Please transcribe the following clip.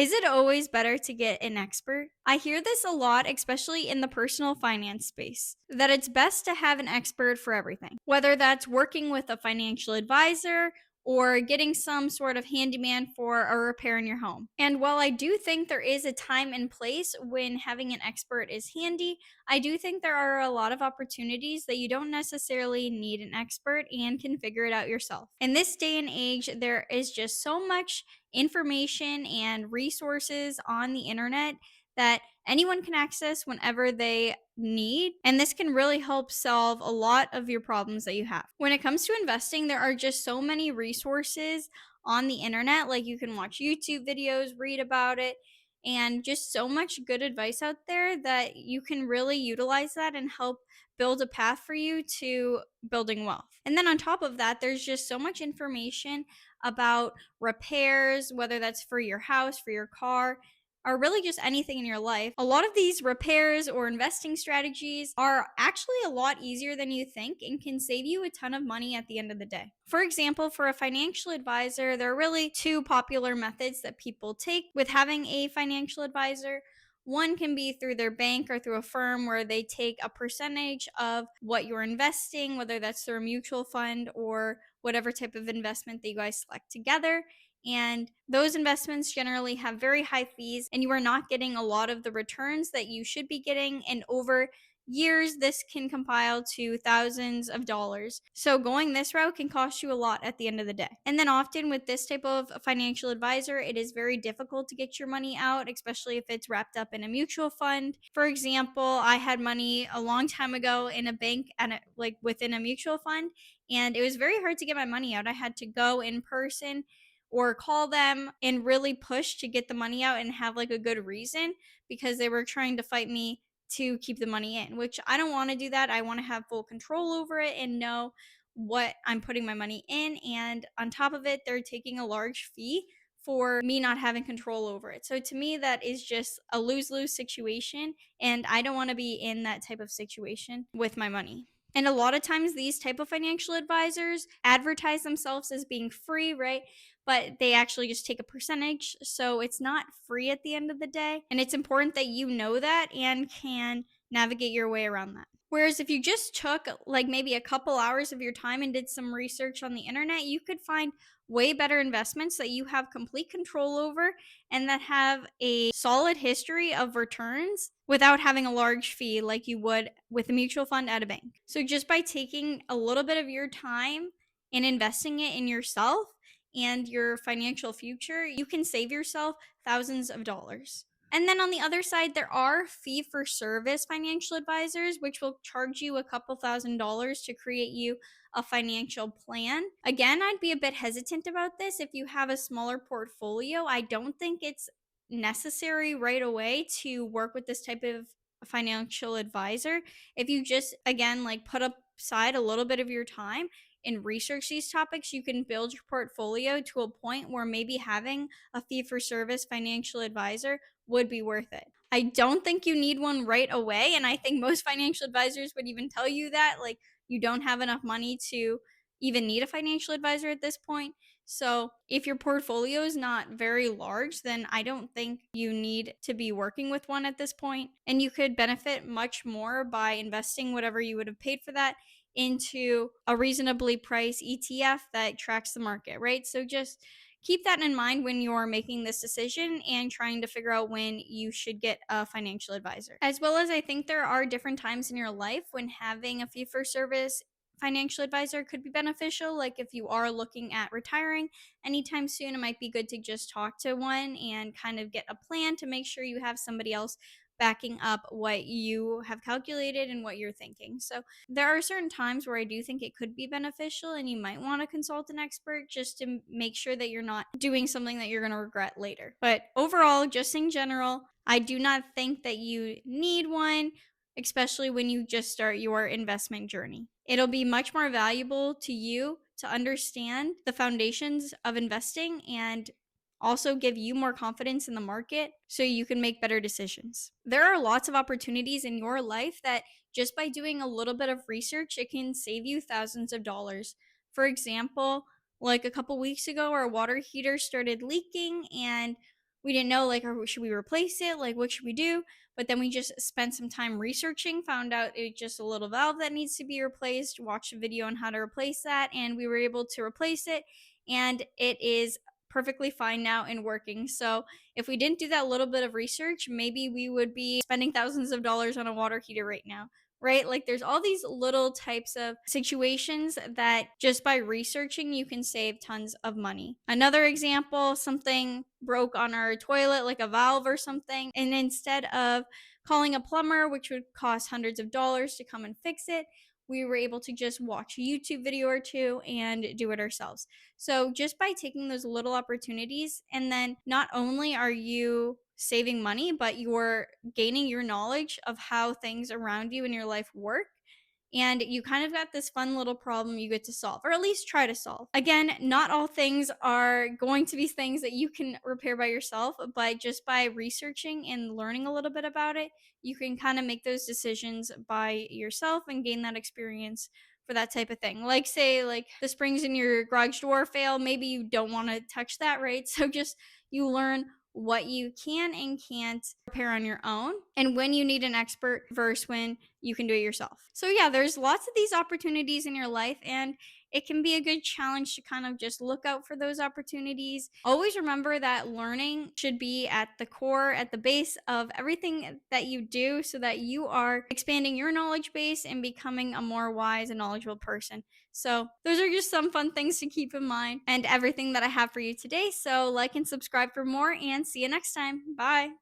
Is it always better to get an expert? I hear this a lot, especially in the personal finance space, that it's best to have an expert for everything, whether that's working with a financial advisor or getting some sort of handyman for a repair in your home. And while I do think there is a time and place when having an expert is handy, I do think there are a lot of opportunities that you don't necessarily need an expert and can figure it out yourself. In this day and age, there is just so much information and resources on the internet that anyone can access whenever they need. And this can really help solve a lot of your problems that you have. When it comes to investing, there are just so many resources on the internet. Like you can watch YouTube videos, read about it, and just so much good advice out there that you can really utilize that and help build a path for you to building wealth. And then on top of that, there's just so much information about repairs, whether that's for your house, for your car, or really just anything in your life. A lot of these repairs or investing strategies are actually a lot easier than you think and can save you a ton of money at the end of the day. For example, for a financial advisor, there are really two popular methods that people take with having a financial advisor. One can be through their bank or through a firm where they take a percentage of what you're investing, whether that's through a mutual fund or whatever type of investment that you guys select together. And those investments generally have very high fees, and you are not getting a lot of the returns that you should be getting. And over years, this can compile to thousands of dollars. So, going this route can cost you a lot at the end of the day. And then, often with this type of financial advisor, it is very difficult to get your money out, especially if it's wrapped up in a mutual fund. For example, I had money a long time ago in a bank and like within a mutual fund, and it was very hard to get my money out. I had to go in person or call them and really push to get the money out and have like a good reason because they were trying to fight me to keep the money in, which I don't want to do that. I want to have full control over it and know what I'm putting my money in. And on top of it, they're taking a large fee for me not having control over it. So to me, that is just a lose lose situation. And I don't want to be in that type of situation with my money. And a lot of times these type of financial advisors advertise themselves as being free, right? But they actually just take a percentage. So it's not free at the end of the day. And it's important that you know that and can navigate your way around that. Whereas if you just took like maybe a couple hours of your time and did some research on the internet, you could find way better investments that you have complete control over and that have a solid history of returns without having a large fee like you would with a mutual fund at a bank. So just by taking a little bit of your time and investing it in yourself and your financial future, you can save yourself thousands of dollars. And then on the other side, there are fee for service financial advisors, which will charge you a couple $1,000s to create you a financial plan. Again, I'd be a bit hesitant about this. If you have a smaller portfolio, I don't think it's necessary right away to work with this type of financial advisor. If you just, again, like put aside a little bit of your time and research these topics, you can build your portfolio to a point where maybe having a fee for service financial advisor would be worth it. I don't think you need one right away. And I think most financial advisors would even tell you that, like, you don't have enough money to even need a financial advisor at this point. So, if your portfolio is not very large, then I don't think you need to be working with one at this point. And you could benefit much more by investing whatever you would have paid for that into a reasonably priced ETF that tracks the market, right? So, just keep that in mind when you're making this decision and trying to figure out when you should get a financial advisor. As well as I think there are different times in your life when having a fee for service financial advisor could be beneficial. Like if you are looking at retiring anytime soon, it might be good to just talk to one and kind of get a plan to make sure you have somebody else backing up what you have calculated and what you're thinking. So there are certain times where I do think it could be beneficial and you might want to consult an expert just to make sure that you're not doing something that you're going to regret later. But overall, just in general, I do not think that you need one, especially when you just start your investment journey. It'll be much more valuable to you to understand the foundations of investing and also give you more confidence in the market so you can make better decisions. There are lots of opportunities in your life that just by doing a little bit of research, it can save you thousands of dollars. For example, like a couple weeks ago, our water heater started leaking and we didn't know, like, or should we replace it? Like, what should we do? But then we just spent some time researching, found out it's just a little valve that needs to be replaced, watched a video on how to replace that, and we were able to replace it. And it is perfectly fine now and working. So if we didn't do that little bit of research, maybe we would be spending thousands of dollars on a water heater right now. Right? Like there's all these little types of situations that just by researching, you can save tons of money. Another example, something broke on our toilet, like a valve or something. And instead of calling a plumber, which would cost hundreds of dollars to come and fix it, we were able to just watch a YouTube video or two and do it ourselves. So, just by taking those little opportunities, and then not only are you saving money, but you're gaining your knowledge of how things around you in your life work. And you kind of got this fun little problem you get to solve, or at least try to solve. Again, not all things are going to be things that you can repair by yourself, but just by researching and learning a little bit about it, you can kind of make those decisions by yourself and gain that experience for that type of thing. Like, say, like the springs in your garage door fail, maybe you don't want to touch that, right? So just you learn what you can and can't repair on your own, and when you need an expert versus when you can do it yourself. So, yeah, there's lots of these opportunities in your life, and it can be a good challenge to kind of just look out for those opportunities. Always remember that learning should be at the core, at the base of everything that you do, so that you are expanding your knowledge base and becoming a more wise and knowledgeable person. So, those are just some fun things to keep in mind and everything that I have for you today. So, like and subscribe for more, and see you next time. Bye.